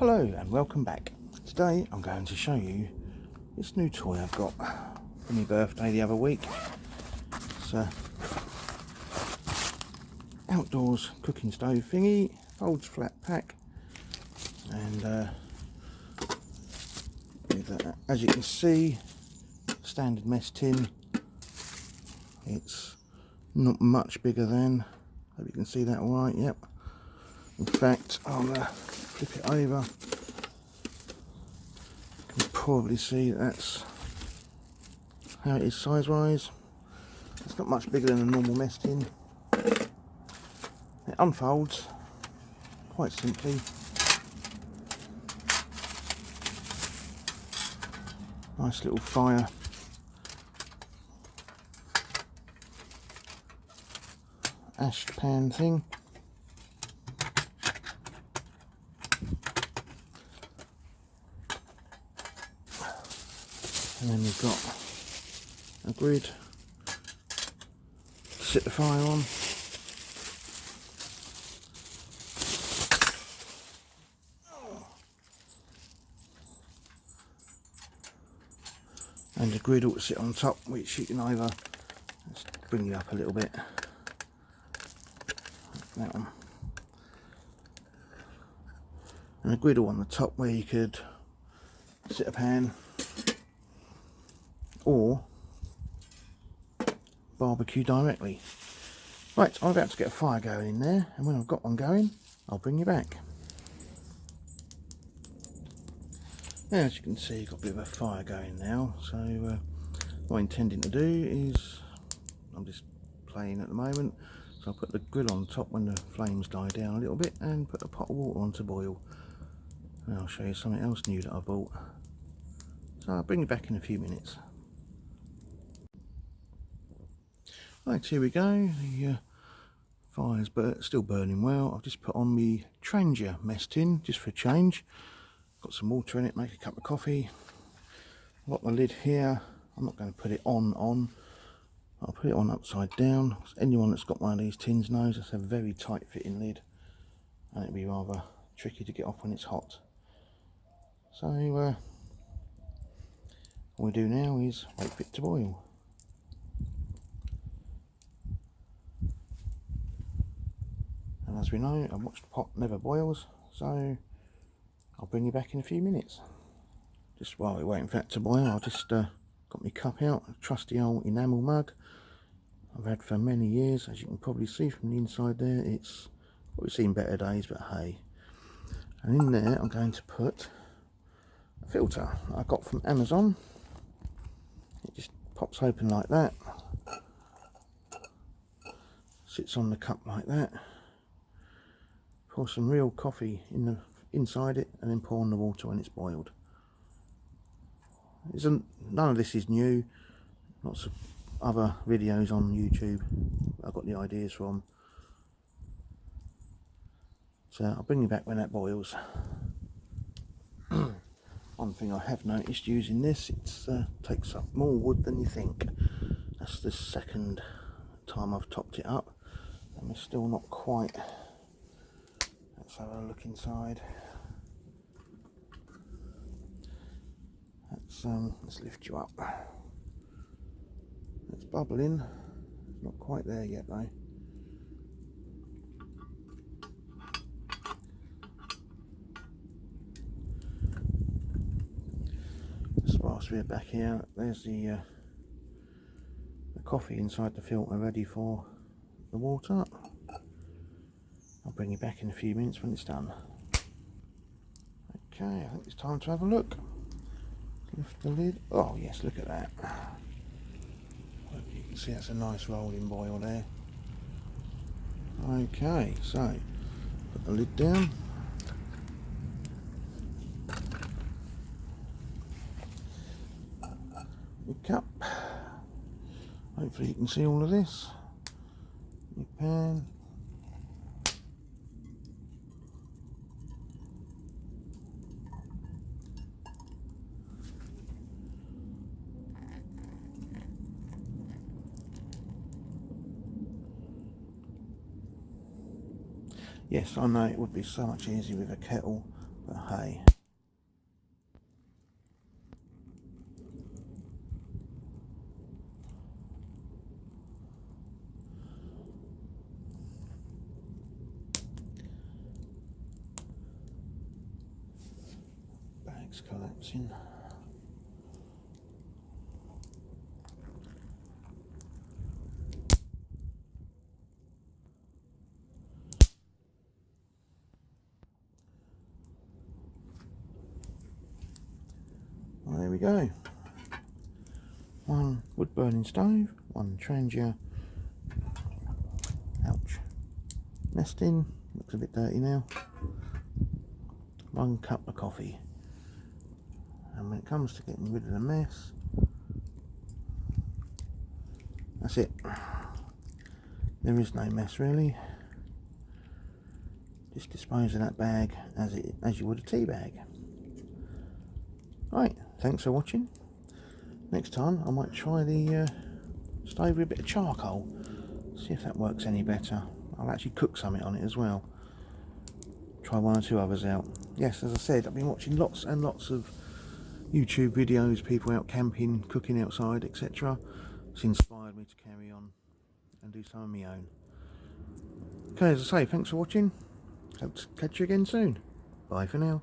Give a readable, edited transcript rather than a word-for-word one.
Hello and welcome back. Today I'm going to show you this new toy I've got for my birthday the other week. It's a outdoors cooking stove thingy, folds flat pack, and as you can see, standard mess tin. It's not much bigger than, hope you can see that alright, yep. In fact, I'll flip it over. You can probably see that's how it is size wise. It's not much bigger than a normal mess tin. It unfolds quite simply. Nice little fire ash pan thing. And then we've got a grid to set the fire on. And a griddle to sit on top, which you can either just bring it up a little bit. That one. And a griddle on the top where you could sit a pan or barbecue directly. Right, I'm about to get a fire going in there, and when I've got one going, I'll bring you back. Now, as you can see, got a bit of a fire going now, so what I'm intending to do is, I'm just playing at the moment, so I'll put the grill on top when the flames die down a little bit and put a pot of water on to boil. And I'll show you something else new that I bought. So I'll bring you back in a few minutes. Right, here we go. The fire's still burning well. I've just put on the Trangia mess tin just for a change. Got some water in it, make a cup of coffee. I've got the lid here. I'm not going to put it on. I'll put it on upside down. Anyone that's got one of these tins knows it's a very tight fitting lid, and it'll be rather tricky to get off when it's hot. So all we do now is wait for it to boil. And as we know, a watched pot never boils, so I'll bring you back in a few minutes. Just while we're waiting for that to boil, I'll just got my cup out, a trusty old enamel mug I've had for many years. As you can probably see from the inside there, it's probably seen better days, but hey. And in there I'm going to put a filter I got from Amazon. It just pops open like that, sits on the cup like that. Pour some real coffee inside it, and then pour on the water when it's boiled. None of this is new. Lots of other videos on YouTube I've got the ideas from. So I'll bring you back when that boils. One thing I have noticed using this, it takes up more wood than you think. That's the second time I've topped it up, and we're still not quite. Let's have a look inside. Let's lift you up. It's bubbling. It's not quite there yet though. Just whilst we're back here, there's the coffee inside the filter ready for the water. I'll bring you back in a few minutes when it's done. Okay, I think it's time to have a look. Lift the lid. Oh yes, look at that. You can see that's a nice rolling boil there. Okay, so put the lid down. Your cup. Hopefully you can see all of this. Your pan. Yes, I know it would be so much easier with a kettle, But hey. Bag's collapsing. Well, there we go. One wood burning stove, one Trangia, ouch, nesting, looks a bit dirty now, one cup of coffee. And when it comes to getting rid of the mess, that's it. There is no mess really. Just dispose of that bag as you would a tea bag. Right, thanks for watching. Next time I might try the stove with a bit of charcoal, see if that works any better. I'll actually cook something on it as well. Try one or two others out. Yes, as I said, I've been watching lots and lots of YouTube videos, people out camping, cooking outside, etc. It's inspired me to carry on and do some of my own. Okay, as I say, thanks for watching. Hope to catch you again soon. Bye for now.